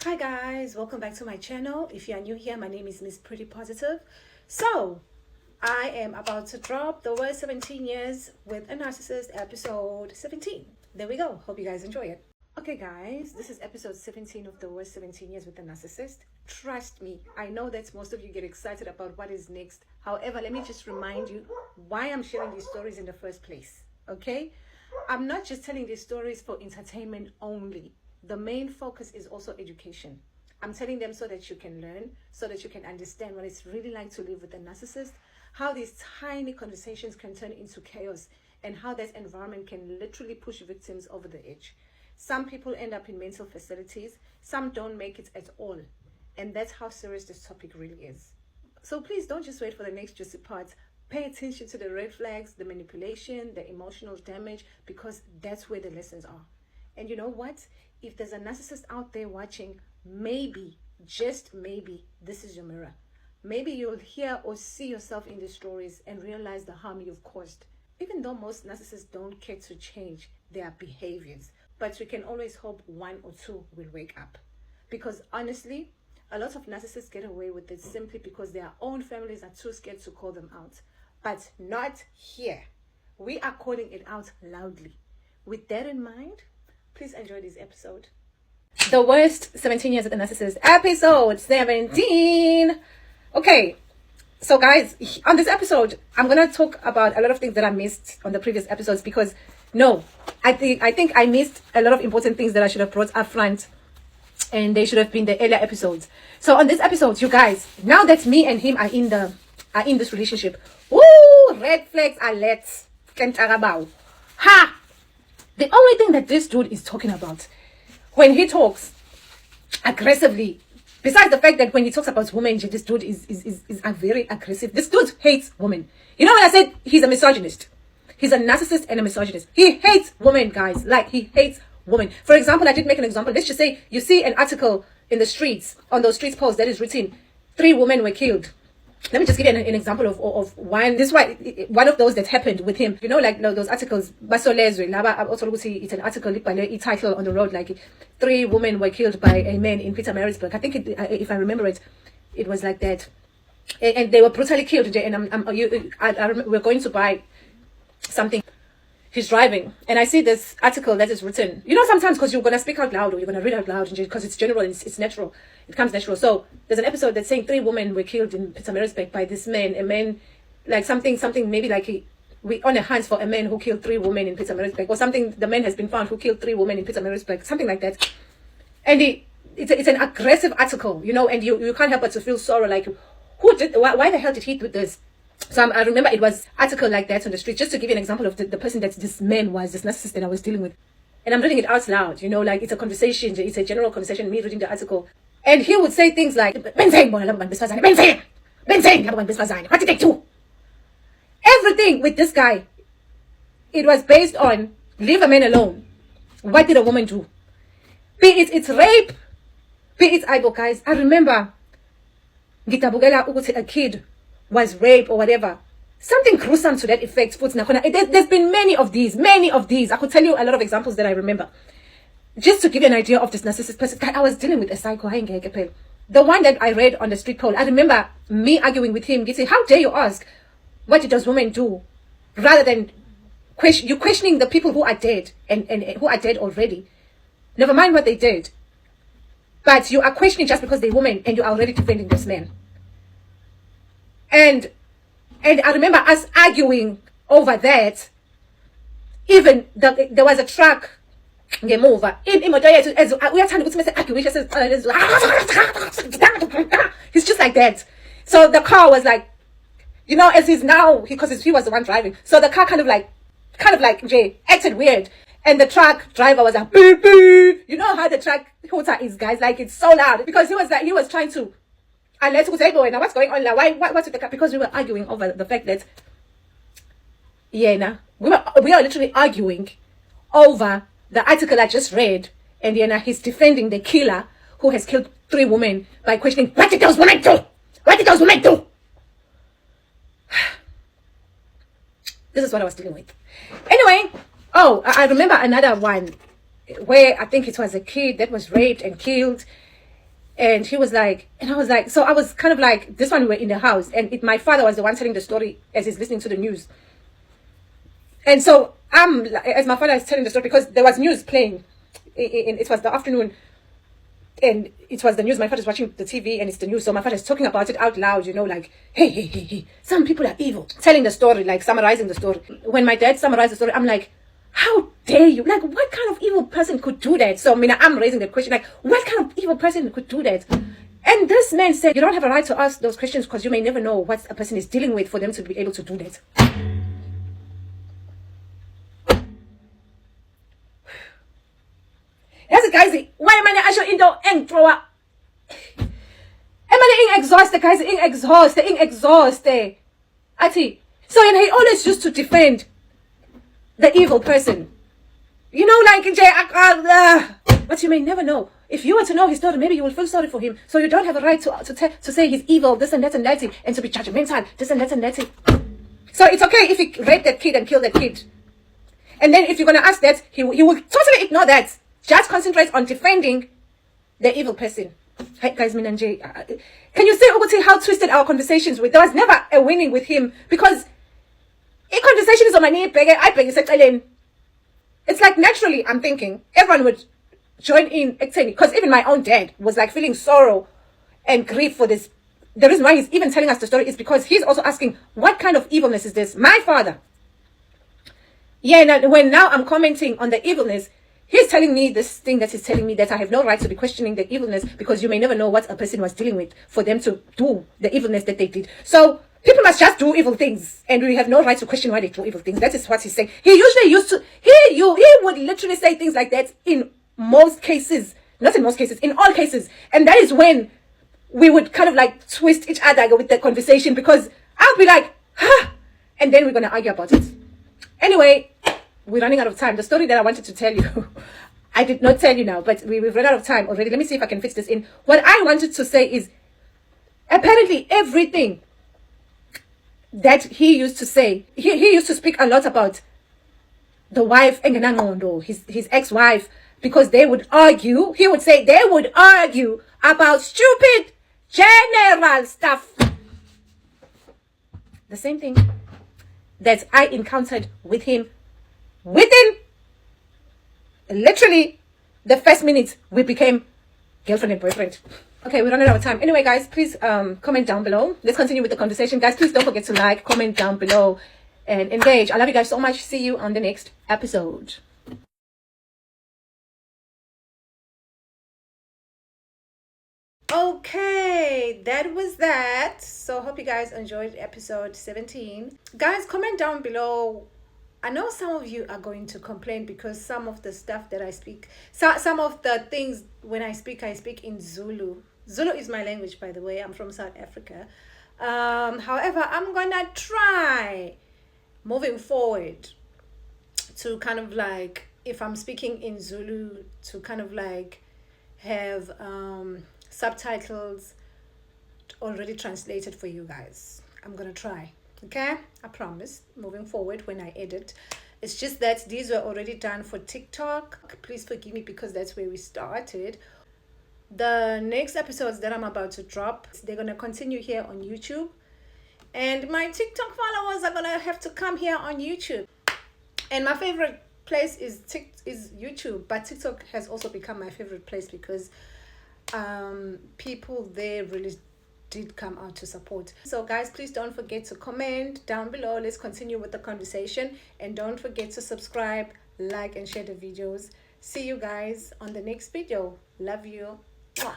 Hi guys, welcome back to my channel. If you are new here, my name is Miss Pretty Positive. So I am about to drop the worst 17 years with a narcissist, episode 17. There we go. Hope you guys enjoy it. Okay guys, this is episode 17 of the worst 17 years with a narcissist. Trust me, I know that most of you get excited about what is next. However, let me just remind you why I'm sharing these stories in the first place. Okay, I'm not just telling these stories for entertainment only. The main focus is also education. I'm telling them so that you can learn, so that you can understand what it's really like to live with a narcissist, how these tiny conversations can turn into chaos, and how that environment can literally push victims over the edge. Some people end up in mental facilities, some don't make it at all. And that's how serious this topic really is. So please don't just wait for the next juicy part. Pay attention to the red flags, the manipulation, the emotional damage, because that's where the lessons are. And you know what? If there's a narcissist out there watching, maybe, just maybe, this is your mirror. Maybe you'll hear or see yourself in these stories and realize the harm you've caused. Even though most narcissists don't care to change their behaviors, but we can always hope one or two will wake up. Because honestly, a lot of narcissists get away with it simply because their own families are too scared to call them out. But not here. We are calling it out loudly. With that in mind, please enjoy this episode. The worst 17 years with a narcissist, episode 17. Okay, so guys, on this episode, I'm gonna talk about a lot of things that I missed on the previous episodes because I think I missed a lot of important things that I should have brought up front, and they should have been the earlier episodes. So on this episode, you guys, now that me and him are in this relationship, woo, red flags alert, ha. The only thing that this dude is talking about when he talks aggressively, besides the fact that when he talks about women, this dude is very aggressive. This dude hates women. You know when I said he's a misogynist? He's a narcissist and a misogynist. He hates women, guys. Like, he hates women. For example, I did make an example. Let's just say you see an article in the streets, on those streets posts that is written, 3 women were killed. Let me just give you an example of one. This one of those that happened with him. You know, like those articles. It's an article a title on the road, like 3 women were killed by a man in Pietermaritzburg. I think if I remember it, it was like that, and they were brutally killed. And we're going to buy something. He's driving, and I see this article that is written. You know, sometimes because you're gonna speak out loud or you're gonna read out loud, because it's general and it's natural. It comes natural. So there's an episode that's saying 3 women were killed in Pietermaritzburg by this man. A man, like something maybe like we on a hunt for a man who killed 3 women in Pietermaritzburg, or something. The man has been found who killed 3 women in Pietermaritzburg, something like that. And it's an aggressive article, you know, and you can't help but to feel sorrow. Like, why the hell did he do this? So I remember it was article like that on the street, just to give you an example of the person that this man was, this narcissist that I was dealing with. And I'm reading it out loud, you know, like it's a conversation, it's a general conversation, me reading the article. And he would say things like, what did they do? Everything with this guy, it was based on, leave a man alone. What did a woman do? Be it's rape, be it idol, guys. I remember, a kid was raped or whatever. Something gruesome to that effect. There's been many of these. I could tell you a lot of examples that I remember. Just to give you an idea of this narcissist person, I was dealing with a psycho. The one that I read on the street poll, I remember me arguing with him, saying, how dare you ask, what did those women do? Rather than you questioning the people who are dead and who are dead already. Never mind what they did. But you are questioning just because they're women and you are already defending this man. And I remember us arguing over that. Even there was a truck ngemuva imoto yethu uyathanda ukuthi mase argue he's just like that. So the car was like, you know, as he's now, because he was the one driving, so the car kind of like acted weird, and the truck driver was like, beep, beep. You know how the truck hooter is, guys, like it's so loud, because he was trying to, and let's say, now what's going on now? What's with the car? Because we were arguing over the fact that, we are literally arguing over the article I just read, and he's defending the killer who has killed 3 women by questioning, what did those women do? What did those women do? This is what I was dealing with. Anyway, I remember another one where I think it was a kid that was raped and killed. And he was like, and I was like, so I was kind of like, this one we were in the house, and my father was the one telling the story as he's listening to the news. And so as my father is telling the story, because there was news playing, it was the afternoon, and it was the news. My father's watching the TV, and it's the news. So my father's talking about it out loud, like, hey, some people are evil. Telling the story, like summarizing the story. When my dad summarized the story, I'm like, how dare you? Like, what kind of evil person could do that? So, I'm raising the question, like, what kind of evil person could do that? And this man said, you don't have a right to ask those questions because you may never know what a person is dealing with for them to be able to do that. Yes, guys, why am I actually in the end throw up? Am I exhausted, guys? Exhausted. Ati. So, and he always used to defend the evil person. But you may never know. If you were to know his story, maybe you will feel sorry for him. So you don't have a right to say he's evil, this and that and that, and to be judgmental, this and that and that. So it's okay if he raped that kid and killed that kid. And then if you're going to ask that, he will totally ignore that. Just concentrate on defending the evil person. Hi guys, Minanje. Can you say how twisted our conversations were? There was never a winning with him, because a conversation is on my knee, it's like naturally I'm thinking everyone would join in, because even my own dad was like feeling sorrow and grief for this. The reason why he's even telling us the story is because he's also asking, what kind of evilness is this? My father. Yeah, now I'm commenting on the evilness, he's telling me this thing that he's telling me, that I have no right to be questioning the evilness, because you may never know what a person was dealing with for them to do the evilness that they did. So people must just do evil things, and we have no right to question why they do evil things. That is what he's saying. He usually used to, he would literally say things like that in most cases, not in most cases, in all cases. And that is when we would kind of like twist each other with the conversation, because I'll be like, huh, and then we're going to argue about it. Anyway, we're running out of time. The story that I wanted to tell you, I did not tell you now, but we've run out of time already. Let me see if I can fit this in. What I wanted to say is, apparently everything that he used to say, he used to speak a lot about the wife, his ex-wife, because they would argue. He would say they would argue about stupid general stuff. The same thing that I encountered with him within literally the first minute we became girlfriend and boyfriend. Okay, we're running out of time. Anyway, guys, please comment down below. Let's continue with the conversation. Guys, please don't forget to like, comment down below, and engage. I love you guys so much. See you on the next episode. Okay, that was that. So hope you guys enjoyed episode 17. Guys, comment down below. I know some of you are going to complain because some of the stuff that I speak, some of the things when I speak in Zulu. Zulu is my language, by the way. I'm from South Africa. However, I'm gonna try moving forward to kind of like, if I'm speaking in Zulu, to kind of like have subtitles already translated for you guys. I'm gonna try. Okay, I promise. Moving forward when I edit, it's just that these were already done for TikTok. Please forgive me because that's where we started. The next episodes that I'm about to drop, they're gonna continue here on YouTube, and my TikTok followers are gonna have to come here on YouTube. And my favorite place is YouTube, but TikTok has also become my favorite place because people there really did come out to support. So guys, please don't forget to comment down below. Let's continue with the conversation, and don't forget to subscribe, like, and share the videos. See you guys on the next video. Love you. Mwah.